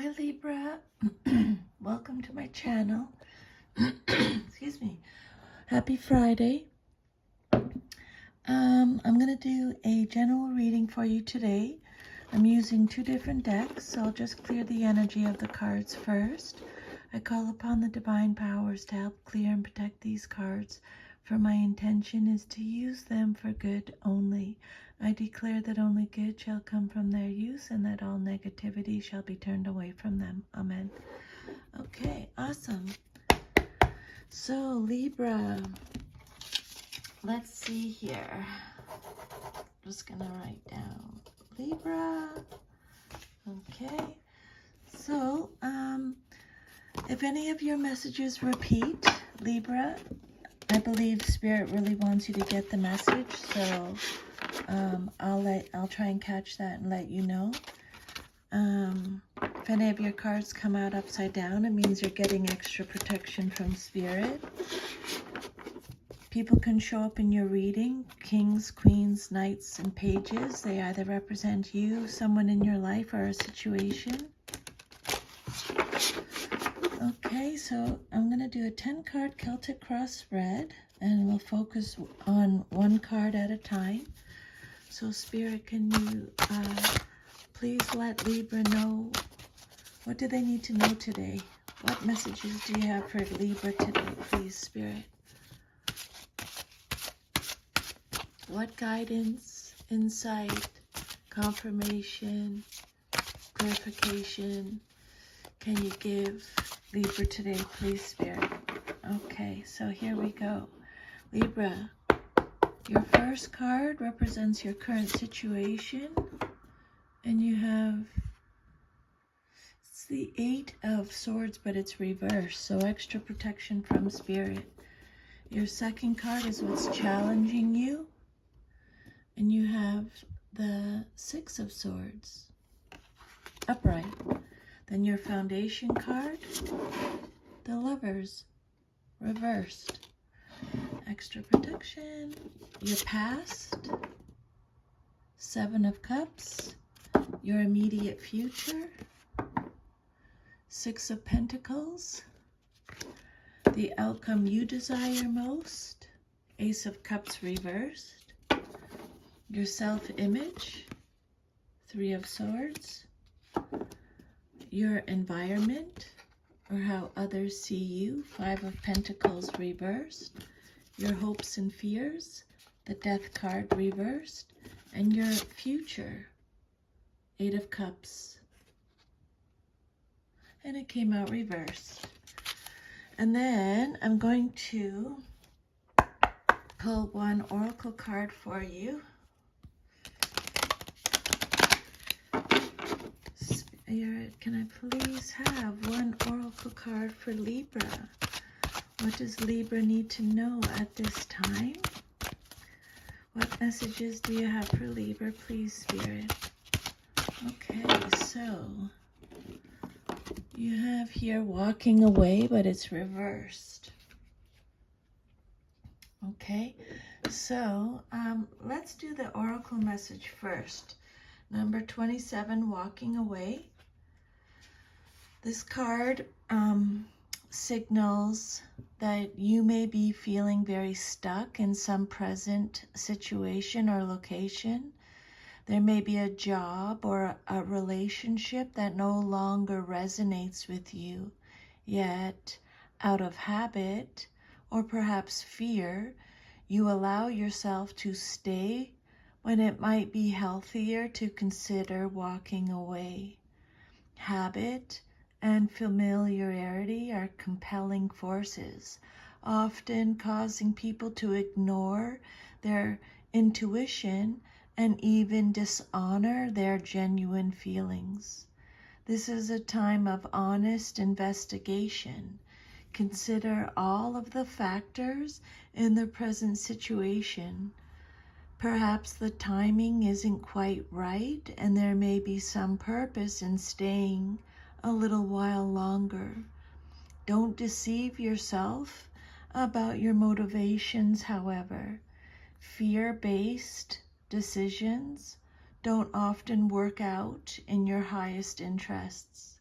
Hi Libra, welcome to my channel. Excuse me. Happy Friday. I'm going to do a general reading for you today. I'm using two different decks, so I'll just clear the energy of the cards first. I call upon the divine powers to help clear and protect these cards, for my intention is to use them for good only. I declare that only good shall come from their use and that all negativity shall be turned away from them. Amen. Okay, awesome. So Libra, let's see here. Just gonna write down Libra. Okay, so if any of your messages repeat, Libra, I believe Spirit really wants you to get the message, so I'll try and catch that and let you know. If any of your cards come out upside down, it means you're getting extra protection from Spirit. People can show up in your reading, kings, queens, knights, and pages. They either represent you, someone in your life, or a situation. Okay, so I'm going to do a 10-card Celtic cross spread, and we'll focus on one card at a time. So Spirit, can you please let Libra know, what do they need to know today? What messages do you have for Libra today, please, Spirit? What guidance, insight, confirmation, clarification can you give Libra today, please, Spirit? Okay, so here we go. Libra, your first card represents your current situation, and you have, it's the 8 of Swords, but it's reversed, so extra protection from Spirit. Your second card is what's challenging you, and you have the 6 of Swords, upright. Then your foundation card, the Lovers, reversed. Extra protection. Your past, 7 of Cups. Your immediate future, 6 of Pentacles. The outcome you desire most, Ace of Cups reversed. Your self-image, 3 of Swords. Your environment, or how others see you, 5 of Pentacles reversed. Your hopes and fears, the Death card reversed. And your future, 8 of Cups. And it came out reversed. And then I'm going to pull one oracle card for you. Spirit, can I please have one oracle card for Libra? What does Libra need to know at this time? What messages do you have for Libra, please, Spirit? Okay, so you have here walking away, but it's reversed. Okay, so let's do the oracle message first. Number 27, walking away. This card signals that you may be feeling very stuck in some present situation or location. There may be a job or a relationship that no longer resonates with you, yet out of habit or perhaps fear, you allow yourself to stay when it might be healthier to consider walking away. Habit and familiarity are compelling forces, often causing people to ignore their intuition and even dishonor their genuine feelings. This is a time of honest investigation. Consider all of the factors in the present situation. Perhaps the timing isn't quite right, and there may be some purpose in staying a little while longer. Don't deceive yourself about your motivations, however. Fear-based decisions don't often work out in your highest interests.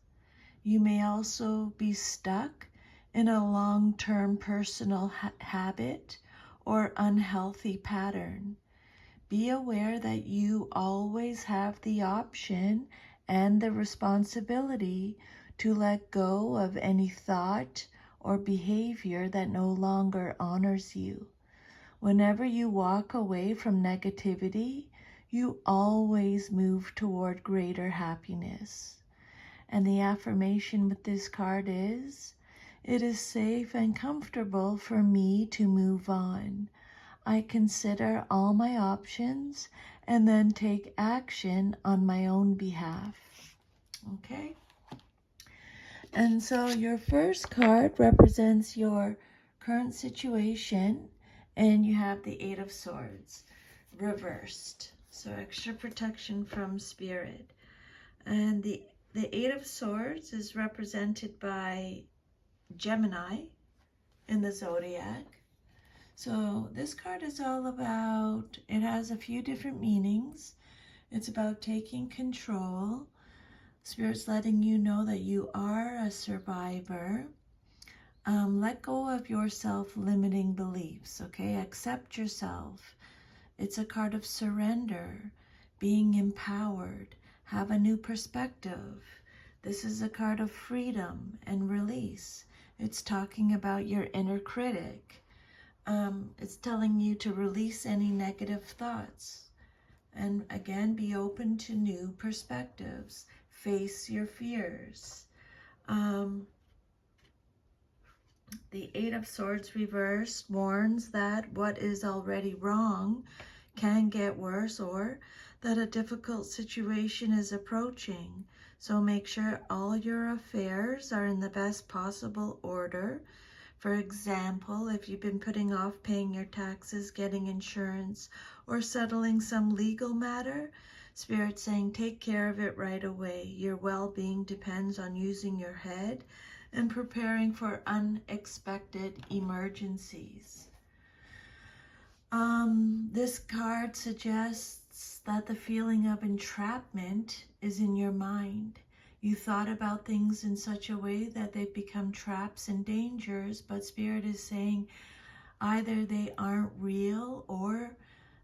You may also be stuck in a long-term personal habit or unhealthy pattern. Be aware that you always have the option and the responsibility to let go of any thought or behavior that no longer honors you. Whenever you walk away from negativity, you always move toward greater happiness. And the affirmation with this card is, it is safe and comfortable for me to move on. I consider all my options and then take action on my own behalf. Okay? And so your first card represents your current situation, and you have the Eight of Swords reversed. So extra protection from Spirit. And the Eight of Swords is represented by Gemini in the zodiac. So this card is all about, it has a few different meanings. It's about taking control. Spirit's letting you know that you are a survivor. Let go of your self-limiting beliefs, okay? Accept yourself. It's a card of surrender, being empowered, have a new perspective. This is a card of freedom and release. It's talking about your inner critic. It's telling you to release any negative thoughts. And again, be open to new perspectives. Face your fears. The Eight of Swords reversed warns that what is already wrong can get worse, or that a difficult situation is approaching. So make sure all your affairs are in the best possible order. For example, if you've been putting off paying your taxes, getting insurance, or settling some legal matter, Spirit's saying take care of it right away. Your well-being depends on using your head and preparing for unexpected emergencies. This card suggests that the feeling of entrapment is in your mind. You thought about things in such a way that they've become traps and dangers, but Spirit is saying either they aren't real or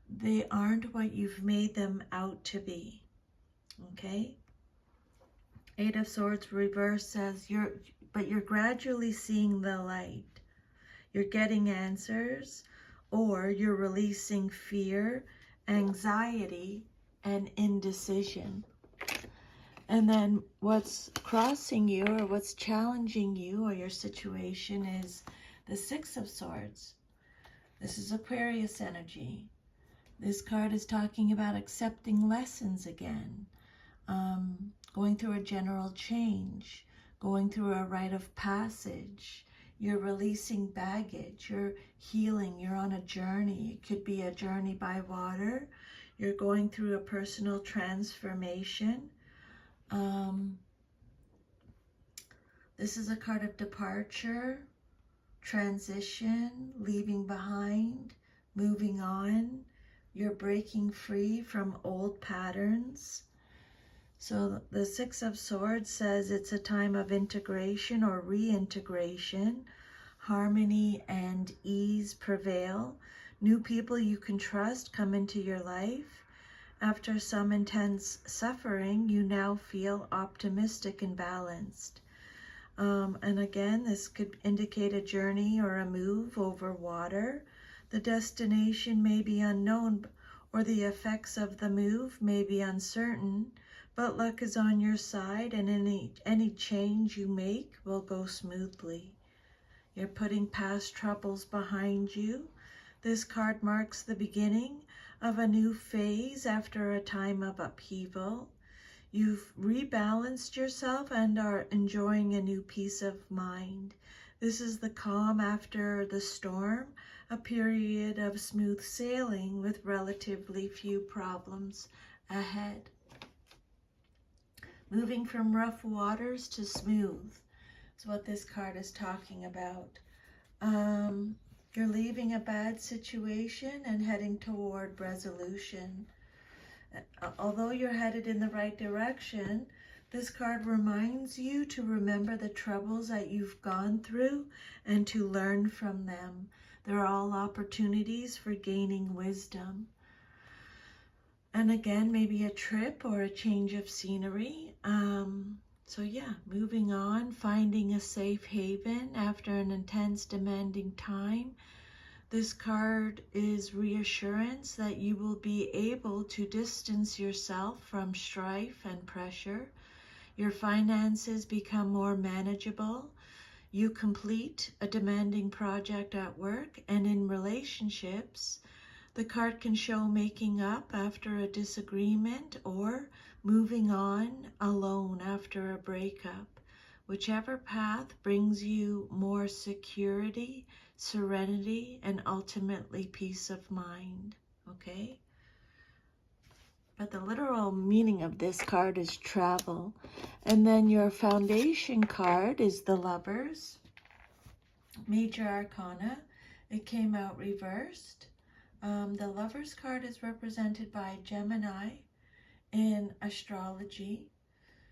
they aren't what you've made them out to be. Okay? Eight of Swords reverse says you're gradually seeing the light. You're getting answers, or you're releasing fear, anxiety, and indecision. And then what's crossing you, or what's challenging you or your situation, is the Six of Swords. This is Aquarius energy. This card is talking about accepting lessons again, going through a general change, going through a rite of passage. You're releasing baggage, you're healing, you're on a journey. It could be a journey by water. You're going through a personal transformation. This is a card of departure, transition, leaving behind, moving on. You're breaking free from old patterns. So the Six of Swords says it's a time of integration or reintegration. Harmony and ease prevail. New people you can trust come into your life. After some intense suffering, you now feel optimistic and balanced. And again, this could indicate a journey or a move over water. The destination may be unknown, or the effects of the move may be uncertain, but luck is on your side, and any change you make will go smoothly. You're putting past troubles behind you. This card marks the beginning of a new phase after a time of upheaval. You've rebalanced yourself and are enjoying a new peace of mind. This is the calm after the storm, a period of smooth sailing with relatively few problems ahead. Moving from rough waters to smooth is what this card is talking about. You're leaving a bad situation and heading toward resolution. Although you're headed in the right direction, This card reminds you to remember the troubles that you've gone through and to learn from them. They're all opportunities for gaining wisdom. And again, maybe a trip or a change of scenery. So yeah, moving on, finding a safe haven after an intense, demanding time. This card is reassurance that you will be able to distance yourself from strife and pressure. Your finances become more manageable. You complete a demanding project at work, and in relationships, the card can show making up after a disagreement or moving on alone after a breakup. Whichever path brings you more security, serenity, and ultimately peace of mind. Okay? But the literal meaning of this card is travel. And then your foundation card is the Lovers. Major Arcana. It came out reversed. The Lovers card is represented by Gemini in astrology.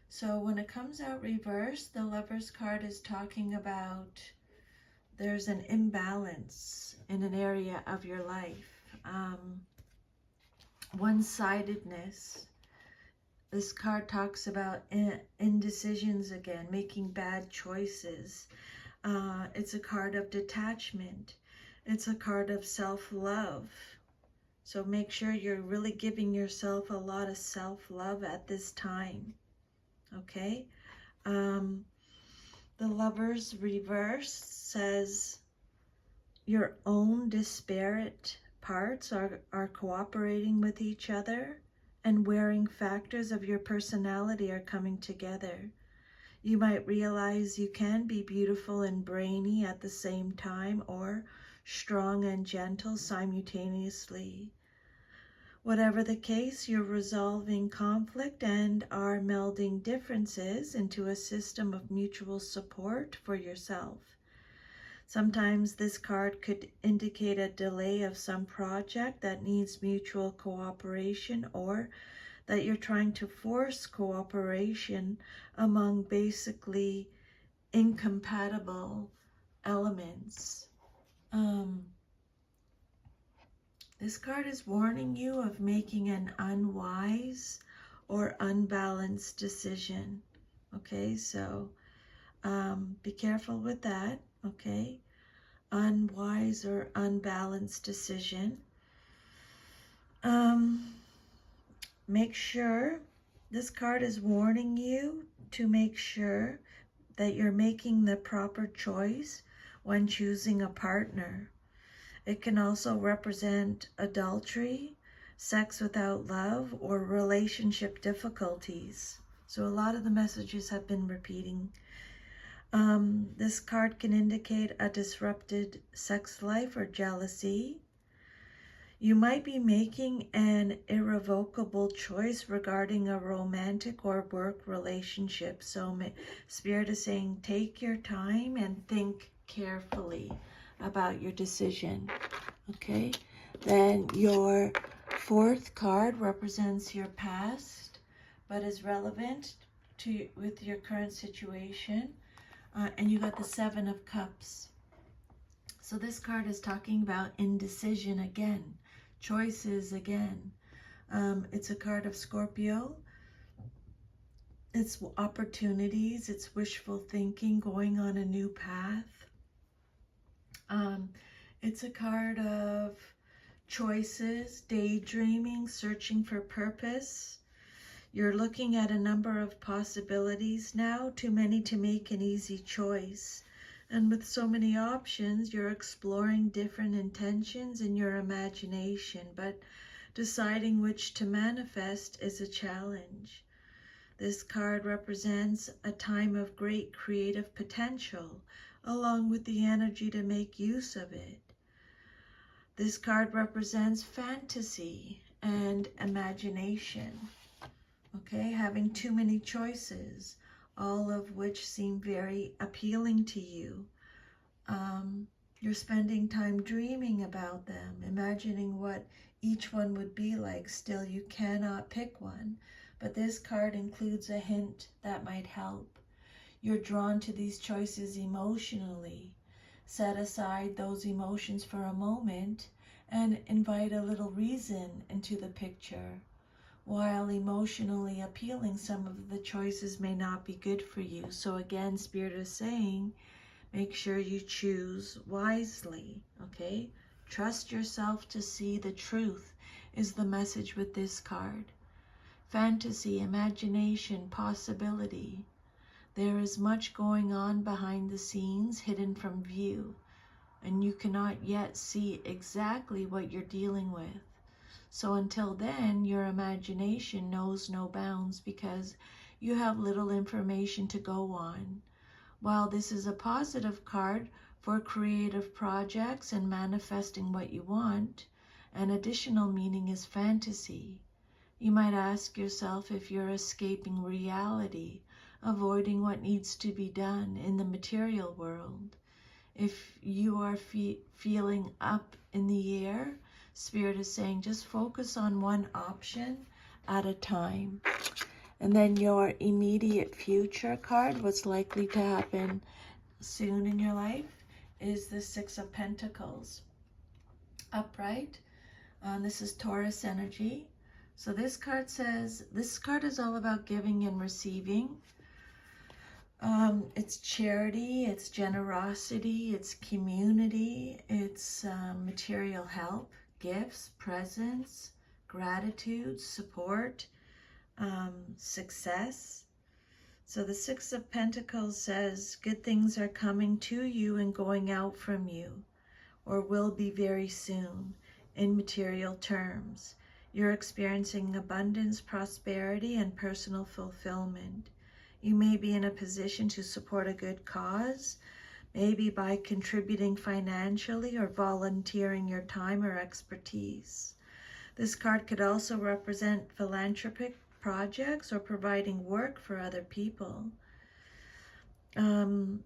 So when it comes out reversed, the Lovers card is talking about there's an imbalance in an area of your life. One-sidedness. This card talks about indecisions again, making bad choices. It's a card of detachment. It's a card of self-love. So make sure you're really giving yourself a lot of self-love at this time. Okay? The Lovers reverse says your own disparate parts are cooperating with each other, and wearing factors of your personality are coming together. You might realize you can be beautiful and brainy at the same time, or strong and gentle simultaneously. Whatever the case, you're resolving conflict and are melding differences into a system of mutual support for yourself. Sometimes this card could indicate a delay of some project that needs mutual cooperation, or that you're trying to force cooperation among basically incompatible elements. This card is warning you of making an unwise or unbalanced decision. Okay, so be careful with that. Okay, unwise or unbalanced decision. Make sure, this card is warning you to make sure that you're making the proper choice when choosing a partner. It can also represent adultery, sex without love, or relationship difficulties. So a lot of the messages have been repeating. This card can indicate a disrupted sex life or jealousy. You might be making an irrevocable choice regarding a romantic or work relationship. So Spirit is saying, take your time and think carefully about your decision. Okay? Then your fourth card represents your past, but is relevant with your current situation. And you got the Seven of Cups. So this card is talking about indecision again, choices again. It's a card of Scorpio. It's opportunities, it's wishful thinking, going on a new path. It's a card of choices, daydreaming, searching for purpose. You're looking at a number of possibilities now, too many to make an easy choice. And with so many options, you're exploring different intentions in your imagination, but deciding which to manifest is a challenge. This card represents a time of great creative potential, along with the energy to make use of it. This card represents fantasy and imagination. Okay, having too many choices, all of which seem very appealing to you. You're spending time dreaming about them, imagining what each one would be like. Still, you cannot pick one. but this card includes a hint that might help. You're drawn to these choices emotionally. Set aside those emotions for a moment and invite a little reason into the picture. While emotionally appealing, some of the choices may not be good for you. So again, Spirit is saying, make sure you choose wisely, okay? Trust yourself to see the truth is the message with this card. Fantasy, imagination, possibility. There is much going on behind the scenes, hidden from view, and you cannot yet see exactly what you're dealing with. So until then, your imagination knows no bounds because you have little information to go on. While this is a positive card for creative projects and manifesting what you want, an additional meaning is fantasy. You might ask yourself if you're escaping reality, avoiding what needs to be done in the material world. If you are feeling up in the air, Spirit is saying just focus on one option at a time. And then your immediate future card, what's likely to happen soon in your life, is the Six of Pentacles. Upright. This is Taurus energy. So this card says, this card is all about giving and receiving. It's charity, it's generosity, it's community, it's material help, gifts, presents, gratitude, support, success. So the Six of Pentacles says good things are coming to you and going out from you, or will be very soon in material terms. You're experiencing abundance, prosperity, and personal fulfillment. You may be in a position to support a good cause, maybe by contributing financially or volunteering your time or expertise. This card could also represent philanthropic projects or providing work for other people.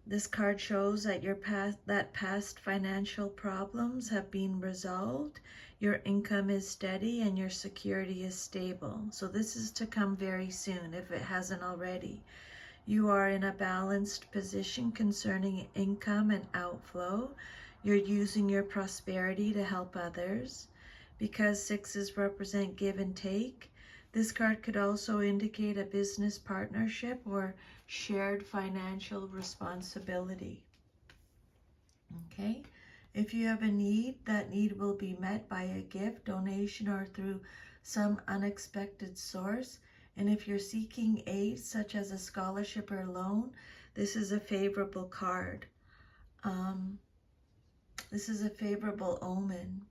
This card shows that past financial problems have been resolved, your income is steady, and your security is stable. So this is to come very soon if it hasn't already. You are in a balanced position concerning income and outflow. You're using your prosperity to help others. Because sixes represent give and take, this card could also indicate a business partnership or shared financial responsibility. Okay? If you have a need, that need will be met by a gift, donation, or through some unexpected source. And if you're seeking aid, such as a scholarship or loan, this is a favorable card. This is a favorable omen.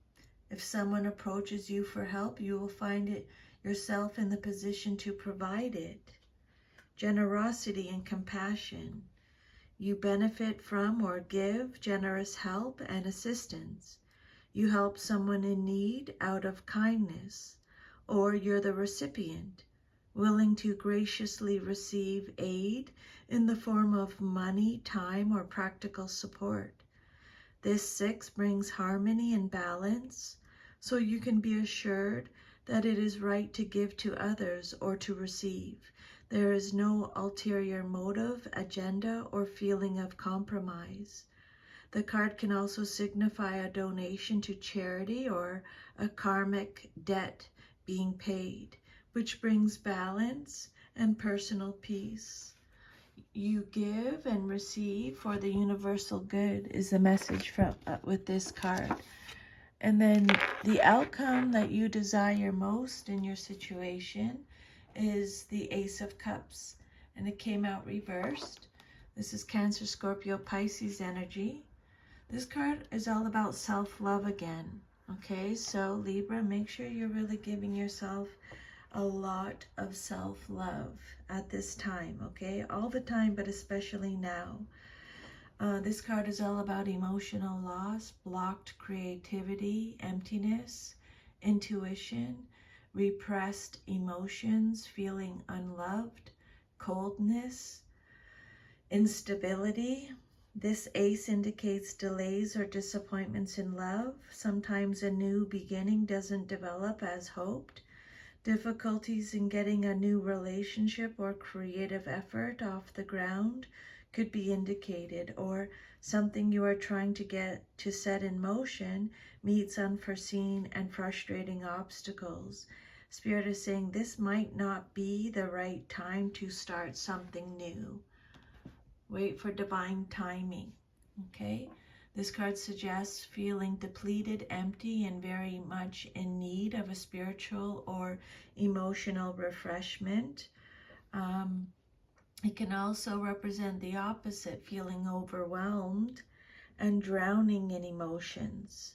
If someone approaches you for help, you will find it yourself in the position to provide it. Generosity and compassion. You benefit from or give generous help and assistance. You help someone in need out of kindness, or you're the recipient, willing to graciously receive aid in the form of money, time, or practical support. This six brings harmony and balance, so you can be assured that it is right to give to others or to receive. There is no ulterior motive, agenda, or feeling of compromise. The card can also signify a donation to charity or a karmic debt being paid, which brings balance and personal peace. You give and receive for the universal good is the message from with this card. And then the outcome that you desire most in your situation is the Ace of Cups, and it came out reversed. This is Cancer, Scorpio, Pisces energy. This card is all about self-love again. Okay, so Libra, make sure you're really giving yourself a lot of self-love at this time, okay? All the time, but especially now. This card is all about emotional loss, blocked creativity, emptiness, intuition, repressed emotions, feeling unloved, coldness, instability. This ace indicates delays or disappointments in love. Sometimes a new beginning doesn't develop as hoped. Difficulties in getting a new relationship or creative effort off the ground could be indicated, or something you are trying to get to set in motion meets unforeseen and frustrating obstacles. Spirit is saying this might not be the right time to start something new. Wait for divine timing, okay? This card suggests feeling depleted, empty, and very much in need of a spiritual or emotional refreshment. It can also represent the opposite, feeling overwhelmed and drowning in emotions,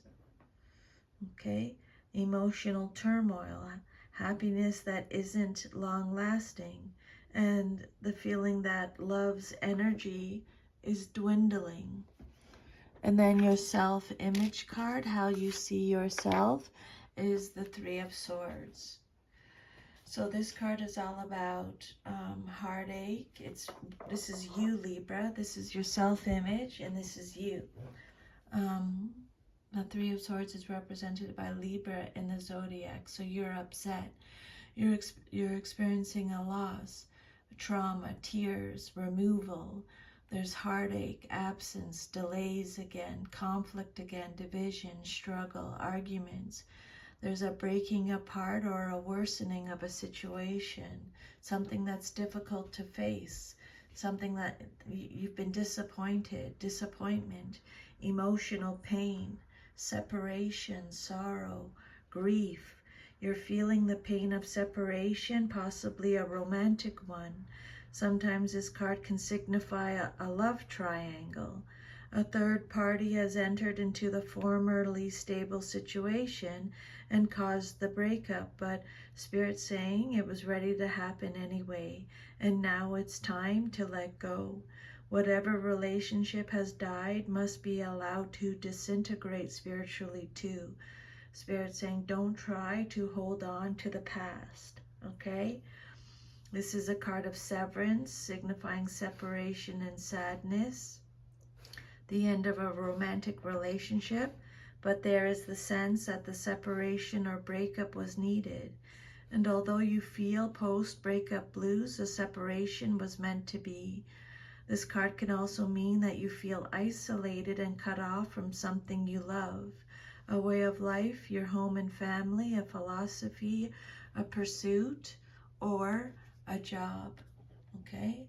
okay? Emotional turmoil, happiness that isn't long-lasting, and the feeling that love's energy is dwindling. And then your self-image card, how you see yourself, is the Three of Swords. So this card is all about heartache. This is you, Libra. This is your self-image, and this is you. The Three of Swords is represented by Libra in the zodiac. So you're upset. You're experiencing a loss, trauma, tears, removal. There's heartache, absence, delays again, conflict again, division, struggle, arguments. There's a breaking apart or a worsening of a situation, something that's difficult to face, something that you've been disappointed, disappointment, emotional pain, separation, sorrow, grief. You're feeling the pain of separation, possibly a romantic one. Sometimes this card can signify a love triangle. A third party has entered into the formerly stable situation and caused the breakup, but Spirit's saying it was ready to happen anyway, and now it's time to let go. Whatever relationship has died must be allowed to disintegrate spiritually too. Spirit saying don't try to hold on to the past, okay? This is a card of severance, signifying separation and sadness, the end of a romantic relationship, but there is the sense that the separation or breakup was needed. And although you feel post-breakup blues, the separation was meant to be. This card can also mean that you feel isolated and cut off from something you love, a way of life, your home and family, a philosophy, a pursuit, or a job, okay?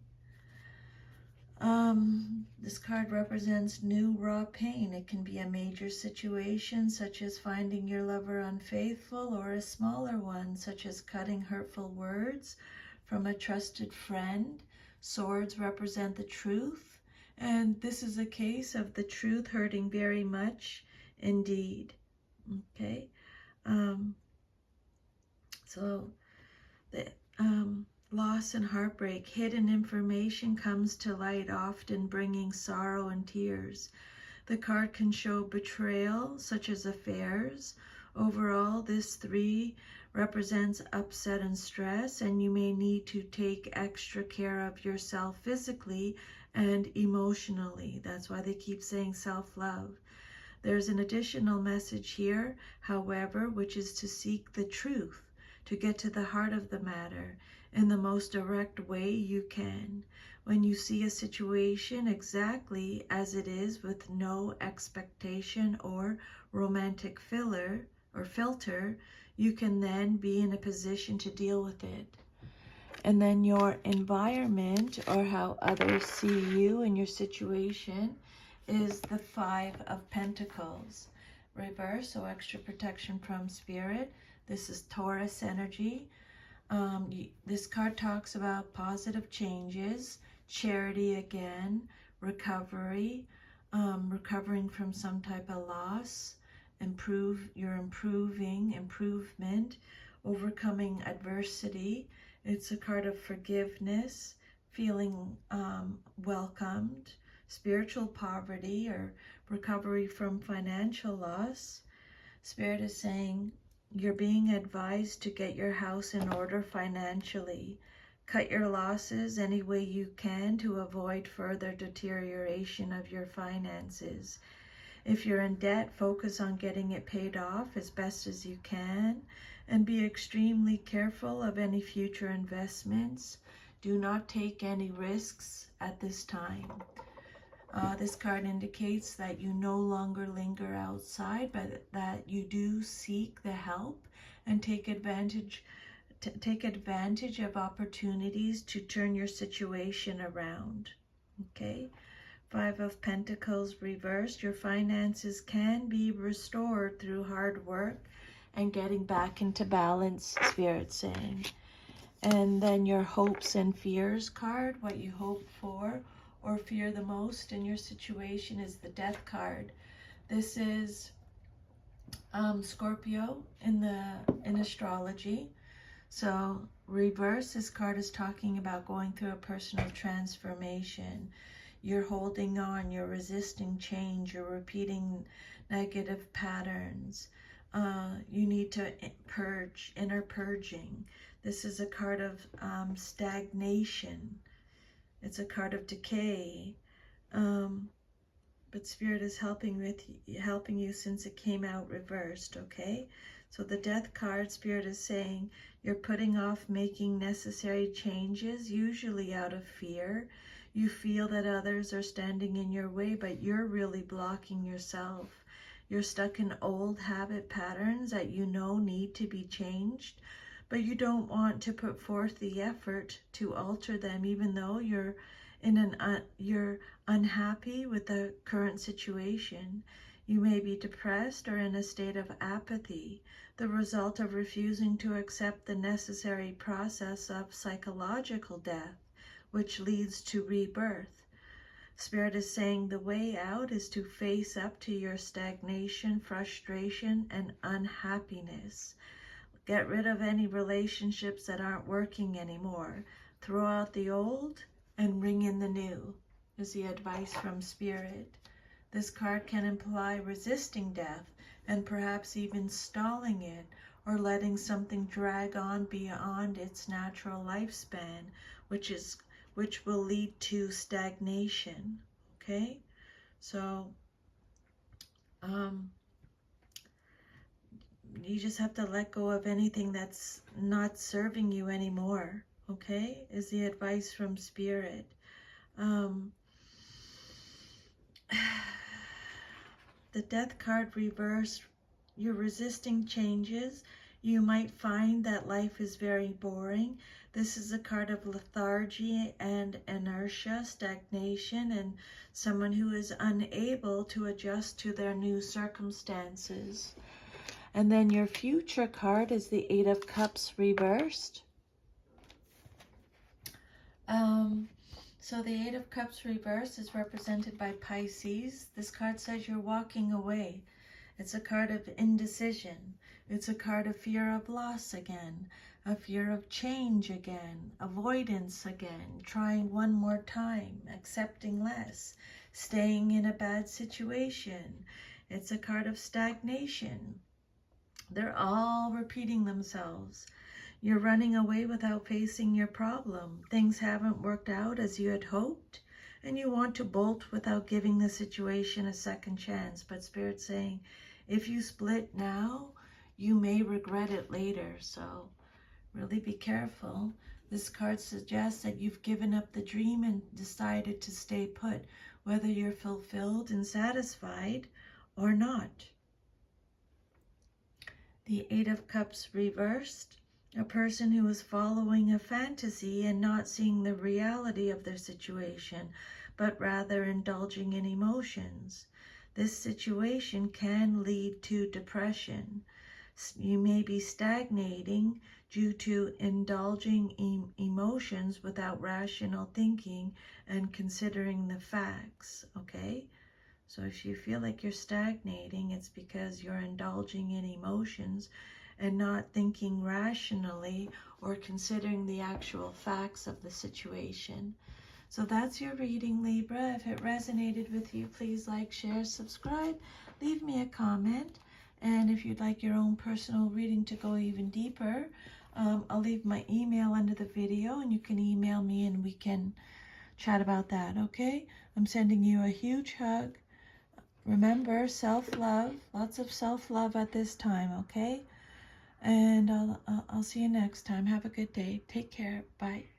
This card represents new raw pain. It can be a major situation, such as finding your lover unfaithful, or a smaller one, such as cutting hurtful words from a trusted friend. Swords represent the truth, and this is a case of the truth hurting very much indeed, okay? Loss and heartbreak, hidden information comes to light, often bringing sorrow and tears. The card can show betrayal, such as affairs. Overall, this 3 represents upset and stress, and you may need to take extra care of yourself physically and emotionally. That's why they keep saying self-love. There's an additional message here, however, which is to seek the truth, to get to the heart of the matter in the most direct way you can. When you see a situation exactly as it is with no expectation or romantic filler or filter, you can then be in a position to deal with it. And then your environment, or how others see you and your situation, is the 5 of Pentacles. Reverse, so extra protection from Spirit. This is Taurus energy. This card talks about positive changes, charity again, recovery, recovering from some type of loss, improvement, overcoming adversity. It's a card of forgiveness, feeling welcomed, spiritual poverty, or recovery from financial loss. Spirit is saying you're being advised to get your house in order financially. Cut your losses any way you can to avoid further deterioration of your finances. If you're in debt, focus on getting it paid off as best as you can. and be extremely careful of any future investments. Do not take any risks at this time. This card indicates that you no longer linger outside, but that you do seek the help and take advantage of opportunities to turn your situation around. Okay? 5 of Pentacles reversed. Your finances can be restored through hard work and getting back into balance, Spirit's saying. And then your hopes and fears card, what you hope for or fear the most in your situation, is the Death card. This is Scorpio in astrology. So reverse, this card is talking about going through a personal transformation. You're holding on, you're resisting change, you're repeating negative patterns. You need to purge, inner purging. This is a card of stagnation. It's a card of decay. But Spirit is helping you since it came out reversed, okay? So the Death card, Spirit is saying you're putting off making necessary changes, usually out of fear. You feel that others are standing in your way, but you're really blocking yourself. You're stuck in old habit patterns that you know need to be changed, but you don't want to put forth the effort to alter them, even though you're unhappy with the current situation. You may be depressed or in a state of apathy, the result of refusing to accept the necessary process of psychological death, which leads to rebirth. Spirit is saying the way out is to face up to your stagnation, frustration, and unhappiness. Get rid of any relationships that aren't working anymore. Throw out the old and ring in the new, is the advice from Spirit. This card can imply resisting death and perhaps even stalling it or letting something drag on beyond its natural lifespan, which will lead to stagnation. Okay? So you just have to let go of anything that's not serving you anymore. Okay? Is the advice from Spirit. The Death card reversed. You're resisting changes. You might find that life is very boring. This is a card of lethargy and inertia, stagnation, and someone who is unable to adjust to their new circumstances. And then your future card is the 8 of Cups reversed. So the 8 of Cups reversed is represented by Pisces. This card says you're walking away. It's a card of indecision. It's a card of fear of loss again, a fear of change again, avoidance again, trying one more time, accepting less, staying in a bad situation. It's a card of stagnation. They're all repeating themselves. You're running away without facing your problem. Things haven't worked out as you had hoped, and you want to bolt without giving the situation a second chance. But Spirit's saying, if you split now, you may regret it later. So really be careful. This card suggests that you've given up the dream and decided to stay put, whether you're fulfilled and satisfied or not. The 8 of Cups reversed. A person who is following a fantasy and not seeing the reality of their situation, but rather indulging in emotions. This situation can lead to depression. You may be stagnating due to indulging emotions without rational thinking and considering the facts, okay? So if you feel like you're stagnating, it's because you're indulging in emotions and not thinking rationally or considering the actual facts of the situation. So that's your reading, Libra. If it resonated with you, please like, share, subscribe, leave me a comment. And if you'd like your own personal reading to go even deeper, I'll leave my email under the video and you can email me and we can chat about that, okay? I'm sending you a huge hug. Remember, self-love, lots of self-love at this time, okay? And I'll see you next time. Have a good day. Take care. Bye.